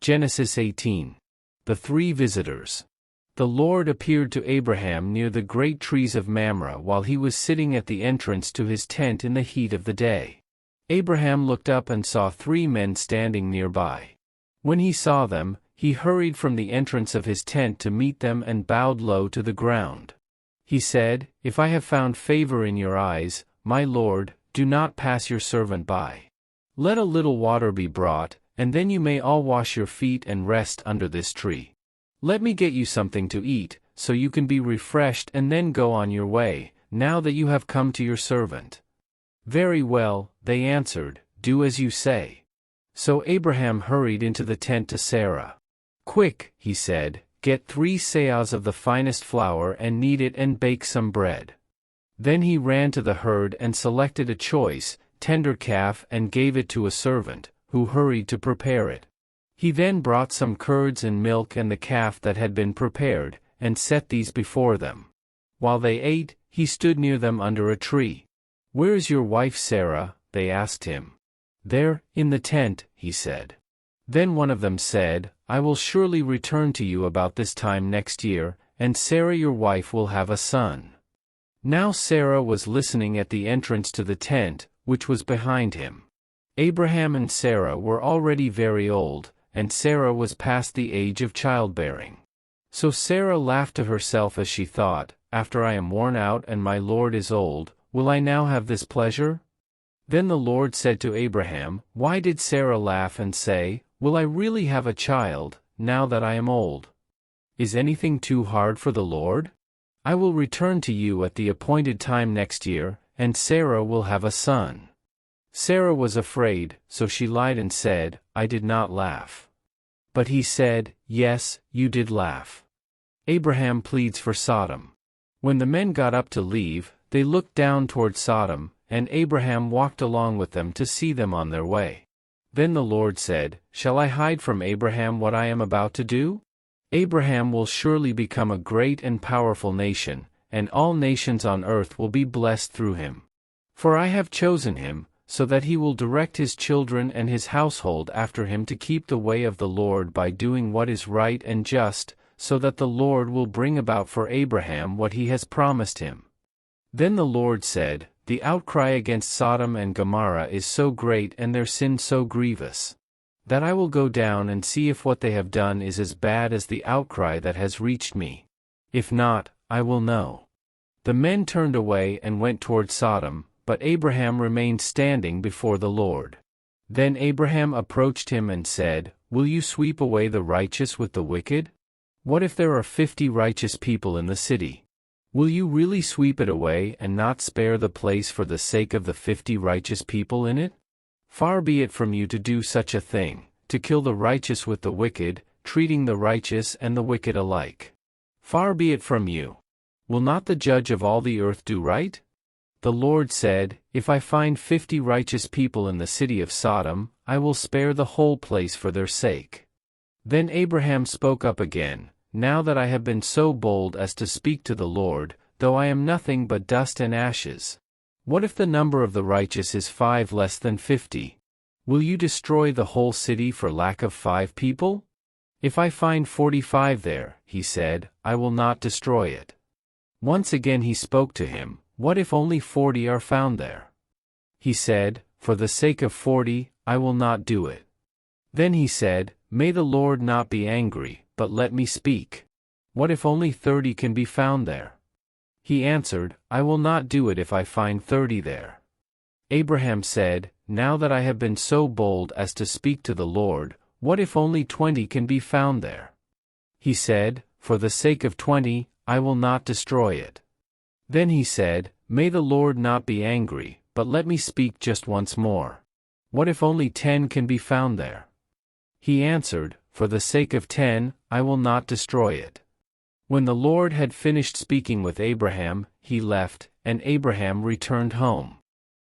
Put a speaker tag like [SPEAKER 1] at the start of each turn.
[SPEAKER 1] Genesis 18. The three visitors. The Lord appeared to Abraham near the great trees of Mamre while he was sitting at the entrance to his tent in the heat of the day. Abraham looked up and saw three men standing nearby. When he saw them, he hurried from the entrance of his tent to meet them and bowed low to the ground. He said, "If I have found favor in your eyes, my Lord, do not pass your servant by. Let a little water be brought, and then you may all wash your feet and rest under this tree. Let me get you something to eat, so you can be refreshed and then go on your way, now that you have come to your servant." "Very well," they answered, "do as you say." So Abraham hurried into the tent to Sarah. "Quick," he said, "get 3 seahs of the finest flour and knead it and bake some bread." Then he ran to the herd and selected a choice, tender calf and gave it to a servant, who hurried to prepare it. He then brought some curds and milk and the calf that had been prepared, and set these before them. While they ate, he stood near them under a tree. "Where is your wife Sarah?" they asked him. "There, in the tent," he said. Then one of them said, "I will surely return to you about this time next year, and Sarah your wife will have a son." Now Sarah was listening at the entrance to the tent, which was behind him. Abraham and Sarah were already very old, and Sarah was past the age of childbearing. So Sarah laughed to herself as she thought, "After I am worn out and my Lord is old, will I now have this pleasure?" Then the Lord said to Abraham, "Why did Sarah laugh and say, 'Will I really have a child, now that I am old?' Is anything too hard for the Lord? I will return to you at the appointed time next year, and Sarah will have a son." Sarah was afraid, so she lied and said, "I did not laugh." But he said, "Yes, you did laugh." Abraham pleads for Sodom. When the men got up to leave, they looked down toward Sodom, and Abraham walked along with them to see them on their way. Then the Lord said, "Shall I hide from Abraham what I am about to do? Abraham will surely become a great and powerful nation, and all nations on earth will be blessed through him. For I have chosen him, so that he will direct his children and his household after him to keep the way of the Lord by doing what is right and just, so that the Lord will bring about for Abraham what he has promised him." Then the Lord said, "The outcry against Sodom and Gomorrah is so great and their sin so grievous, that I will go down and see if what they have done is as bad as the outcry that has reached me. If not, I will know." The men turned away and went toward Sodom, but Abraham remained standing before the Lord. Then Abraham approached him and said, "Will you sweep away the righteous with the wicked? What if there are 50 righteous people in the city? Will you really sweep it away and not spare the place for the sake of the 50 righteous people in it? Far be it from you to do such a thing, to kill the righteous with the wicked, treating the righteous and the wicked alike. Far be it from you. Will not the judge of all the earth do right?" The Lord said, "If I find 50 righteous people in the city of Sodom, I will spare the whole place for their sake." Then Abraham spoke up again, "Now that I have been so bold as to speak to the Lord, though I am nothing but dust and ashes, what if the number of the righteous is 5 less than 50? Will you destroy the whole city for lack of 5 people? If I find 45 there," he said, "I will not destroy it." Once again he spoke to him, "What if only 40 are found there?" He said, "For the sake of 40, I will not do it." Then he said, "May the Lord not be angry, but let me speak. What if only 30 can be found there?" He answered, "I will not do it if I find 30 there." Abraham said, "Now that I have been so bold as to speak to the Lord, what if only 20 can be found there?" He said, "For the sake of 20, I will not destroy it." Then he said, "May the Lord not be angry, but let me speak just once more. What if only 10 can be found there?" He answered, "For the sake of 10, I will not destroy it." When the Lord had finished speaking with Abraham, he left, and Abraham returned home.